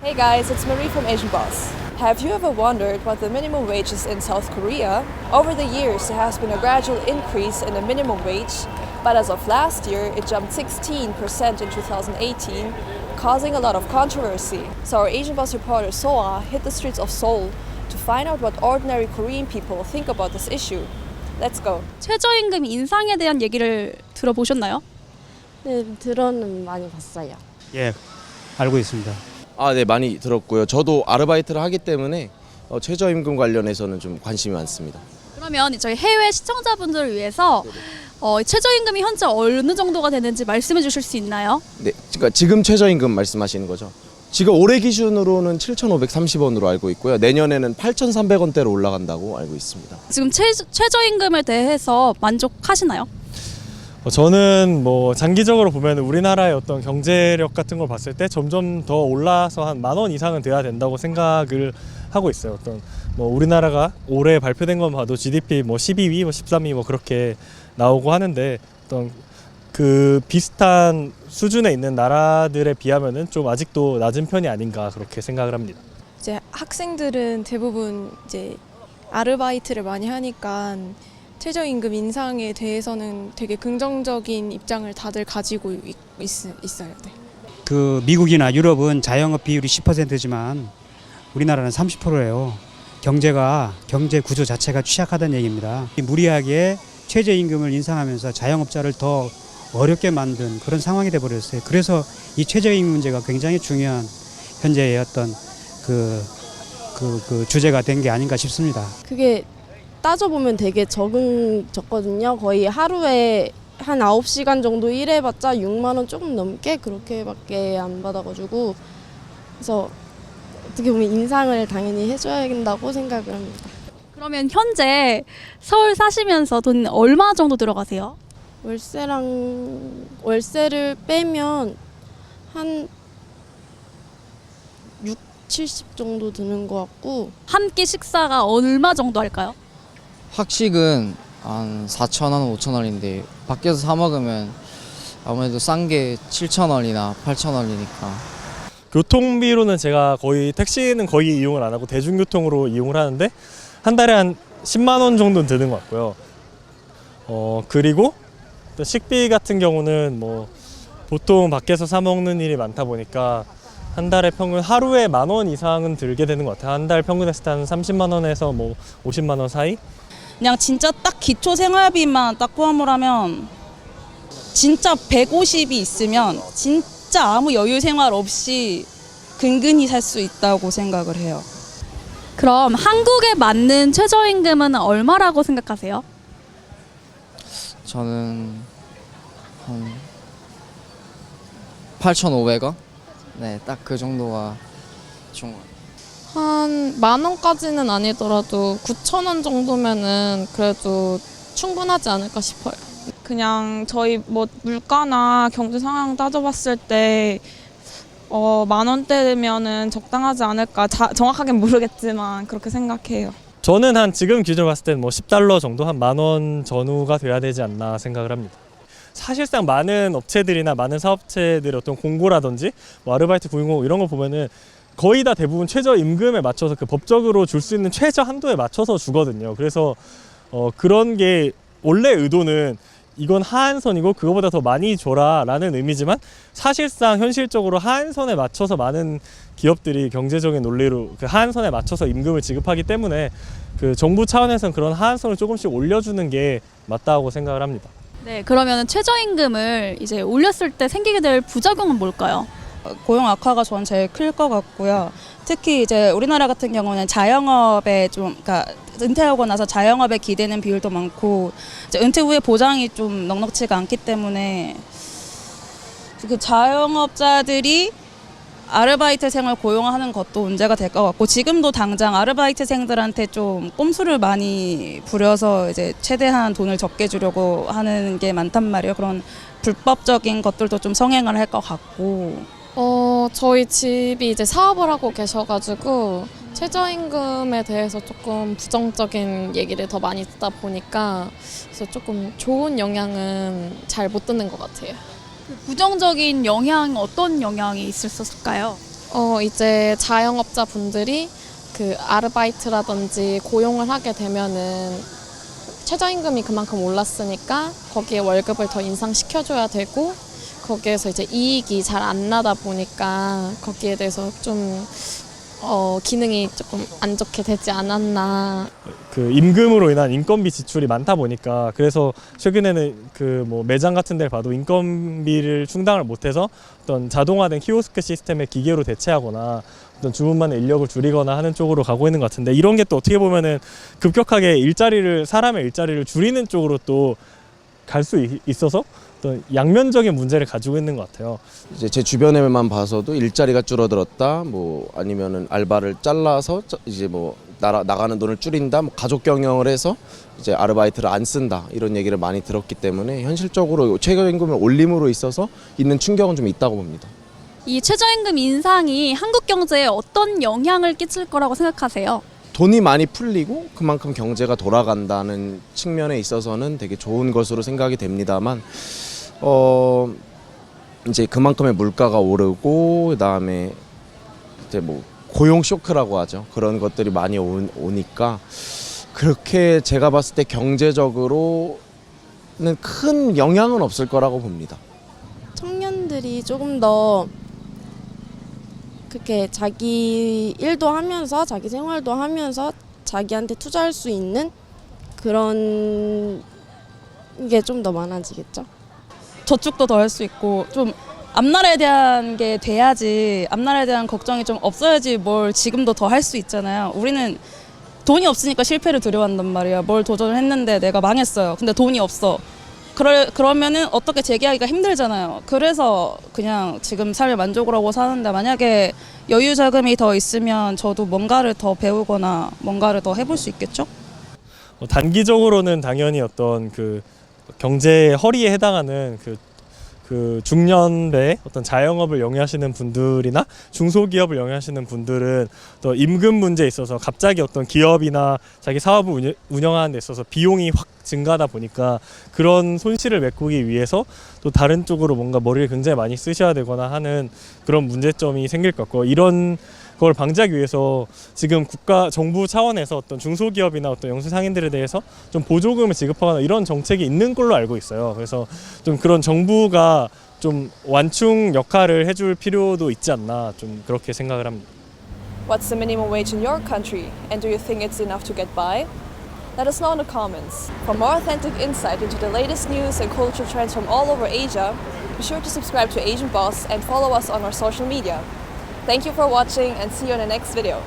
Hey guys, it's Marie from Asian Boss. Have you ever wondered what the minimum wage is in South Korea? Over the years, there has been a gradual increase in the minimum wage, but as of last year, it jumped 16% in 2018, causing a lot of controversy. So our Asian Boss reporter Soa hit the streets of Seoul to find out what ordinary Korean people think about this issue. Let's go. 최저임금 인상에 대한 얘기를 들어보셨나요? 네, 들어는 많이 봤어요. 예, 알고 있습니다. 네, 많이 들었고요. 저도 아르바이트를 하기 때문에 최저임금 관련해서는 좀 관심이 많습니다. 그러면 저희 해외 시청자분들을 위해서 최저임금이 현재 어느 정도가 되는지 말씀해 주실 수 있나요? 네, 그러니까 지금 최저임금 말씀하시는 거죠? 지금 올해 기준으로는 7,530원으로 알고 있고요. 내년에는 8,300원대로 올라간다고 알고 있습니다. 지금 최저임금에 대해서 만족하시나요? 저는 장기적으로 보면 우리나라의 어떤 경제력 같은 걸 봤을 때 점점 더 올라서 한 10,000원 이상은 돼야 된다고 생각을 하고 있어요. 어떤 우리나라가 올해 발표된 건 봐도 GDP 12위, 13위 그렇게 나오고 하는데 어떤 그 비슷한 수준에 있는 나라들에 비하면은 좀 아직도 낮은 편이 아닌가 그렇게 생각을 합니다. 이제 학생들은 대부분 이제 아르바이트를 많이 하니까 최저임금 인상에 대해서는 되게 긍정적인 입장을 다들 가지고 있어요. 네. 그 미국이나 유럽은 자영업 비율이 10%지만 우리나라는 30%예요. 경제 구조 자체가 취약하다는 얘기입니다. 무리하게 최저임금을 인상하면서 자영업자를 더 어렵게 만든 그런 상황이 돼버렸어요. 그래서 이 최저임금 문제가 굉장히 중요한 현재의 어떤 그 주제가 된 게 아닌가 싶습니다. 그게 따져보면 되게 적거든요. 거의 하루에 한 9시간 정도 일해봤자 6만 원 조금 넘게 그렇게밖에 안 받아가지고 그래서 어떻게 보면 인상을 당연히 해줘야 된다고 생각을 합니다. 그러면 현재 서울 사시면서 돈 얼마 정도 들어가세요? 월세를 빼면 한 6, 70 정도 드는 것 같고 한 끼 식사가 얼마 정도 할까요? 학식은 한 4,000원, 5,000원인데 밖에서 사 먹으면 아무래도 싼 게 7,000원이나 8,000원이니까. 교통비로는 제가 거의 택시는 거의 이용을 안 하고 대중교통으로 이용을 하는데 한 달에 한 10만 원 정도는 드는 것 같고요. 그리고 또 식비 같은 경우는 보통 밖에서 사 먹는 일이 많다 보니까 한 달에 평균 하루에 10,000원 이상은 들게 되는 것 같아요. 한 달 평균 했을 때 한 30만 원에서 50만 원 사이? 그냥 진짜 딱 기초 생활비만 딱 포함을 하면 진짜 150이 있으면 진짜 아무 여유 생활 없이 근근히 살 수 있다고 생각을 해요. 그럼 한국에 맞는 최저임금은 얼마라고 생각하세요? 저는 한 8,500원? 네, 딱 그 정도가 좋은 것 같아요. 한 10,000원까지는 아니더라도 9,000원 정도면은 그래도 충분하지 않을까 싶어요. 그냥 저희 물가나 경제 상황 따져봤을 때 10,000원대면은 적당하지 않을까. 정확하게는 모르겠지만 그렇게 생각해요. 저는 한 지금 기준으로 봤을 때는 $10 정도 한 10,000원 전후가 돼야 되지 않나 생각을 합니다. 사실상 많은 업체들이나 많은 사업체들의 어떤 공고라든지 아르바이트 구인공 이런 거 보면은 거의 다 대부분 최저임금에 맞춰서 그 법적으로 줄 수 있는 최저 한도에 맞춰서 주거든요. 그래서 그런 게 원래 의도는 이건 하한선이고 그거보다 더 많이 줘라 라는 의미지만 사실상 현실적으로 하한선에 맞춰서 많은 기업들이 경제적인 논리로 그 하한선에 맞춰서 임금을 지급하기 때문에 그 정부 차원에서는 그런 하한선을 조금씩 올려주는 게 맞다고 생각을 합니다. 네, 그러면 최저임금을 이제 올렸을 때 생기게 될 부작용은 뭘까요? 고용 악화가 전 제일 클 것 같고요. 특히 이제 우리나라 같은 경우는 자영업에 그러니까 은퇴하고 나서 자영업에 기대는 비율도 많고 이제 은퇴 후에 보장이 좀 넉넉치가 않기 때문에 그 자영업자들이 아르바이트생을 고용하는 것도 문제가 될 것 같고 지금도 당장 아르바이트생들한테 좀 꼼수를 많이 부려서 이제 최대한 돈을 적게 주려고 하는 게 많단 말이에요. 그런 불법적인 것들도 좀 성행을 할 것 같고. 저희 집이 이제 사업을 하고 계셔가지고 최저임금에 대해서 조금 부정적인 얘기를 더 많이 듣다 보니까 그래서 조금 좋은 영향은 잘 못 듣는 것 같아요. 부정적인 영향 어떤 영향이 있었을까요? 이제 자영업자분들이 그 아르바이트라든지 고용을 하게 되면은 최저임금이 그만큼 올랐으니까 거기에 월급을 더 인상시켜줘야 되고 거기에서 이제 이익이 잘 안 나다 보니까 거기에 대해서 좀 기능이 조금 안 좋게 되지 않았나. 그 임금으로 인한 인건비 지출이 많다 보니까 그래서 최근에는 그 뭐 매장 같은 데를 봐도 인건비를 충당을 못해서 어떤 자동화된 키오스크 시스템의 기계로 대체하거나 어떤 주문만의 인력을 줄이거나 하는 쪽으로 가고 있는 것 같은데 이런 게 또 어떻게 보면은 급격하게 사람의 일자리를 줄이는 쪽으로 또 갈 수 있어서 어떤 양면적인 문제를 가지고 있는 것 같아요. 이제 제 주변에만 봐서도 일자리가 줄어들었다, 뭐 아니면은 알바를 잘라서 이제 뭐 나가는 돈을 줄인다, 뭐 가족 경영을 해서 이제 아르바이트를 안 쓴다 이런 얘기를 많이 들었기 때문에 현실적으로 최저임금을 올림으로 있어서 있는 충격은 좀 있다고 봅니다. 이 최저임금 인상이 한국 경제에 어떤 영향을 끼칠 거라고 생각하세요? 돈이 많이 풀리고 그만큼 경제가 돌아간다는 측면에 있어서는 되게 좋은 것으로 생각이 됩니다만 이제 그만큼의 물가가 오르고 그다음에 이제 뭐 고용 쇼크라고 하죠. 그런 것들이 많이 오니까 그렇게 제가 봤을 때 경제적으로는 큰 영향은 없을 거라고 봅니다. 청년들이 조금 더 그렇게 자기 일도 하면서 자기 생활도 하면서 자기한테 투자할 수 있는 그런 게 좀 더 많아지겠죠. 저축도 더 할 수 있고 좀 앞날에 대한 게 돼야지, 앞날에 대한 걱정이 좀 없어야지 뭘 지금도 더 할 수 있잖아요. 우리는 돈이 없으니까 실패를 두려워한단 말이야. 뭘 도전을 했는데 내가 망했어요. 근데 돈이 없어. 그러면은 어떻게 재기하기가 힘들잖아요. 그래서 그냥 지금 삶을 만족을 하고 사는데 만약에 여유 자금이 더 있으면 저도 뭔가를 더 배우거나 뭔가를 더 해볼 수 있겠죠? 단기적으로는 당연히 어떤 그 경제의 허리에 해당하는 그 중년배 어떤 자영업을 영위하시는 분들이나 중소기업을 영위하시는 분들은 또 임금 문제에 있어서 갑자기 어떤 기업이나 자기 사업을 운영하는 데 있어서 비용이 확 증가하다 보니까 그런 손실을 메꾸기 위해서 또 다른 쪽으로 뭔가 머리를 굉장히 많이 쓰셔야 되거나 하는 그런 문제점이 생길 것 같고, 이런 그걸 방지하기 위해서 지금 정부 차원에서 어떤 중소기업이나 어떤 영세상인들에 대해서 좀 보조금을 지급하거나 이런 정책이 있는 걸로 알고 있어요. 그래서 좀 그런 정부가 좀 완충 역할을 해줄 필요도 있지 않나, 좀 그렇게 생각을 합니다. What's the minimum wage in your country? And do you think it's enough to get by? Let us know in the comments. For more authentic insight into the latest news and culture trends from all over Asia, be sure to subscribe to Asian Boss and follow us on our social media. Thank you for watching and see you in the next video.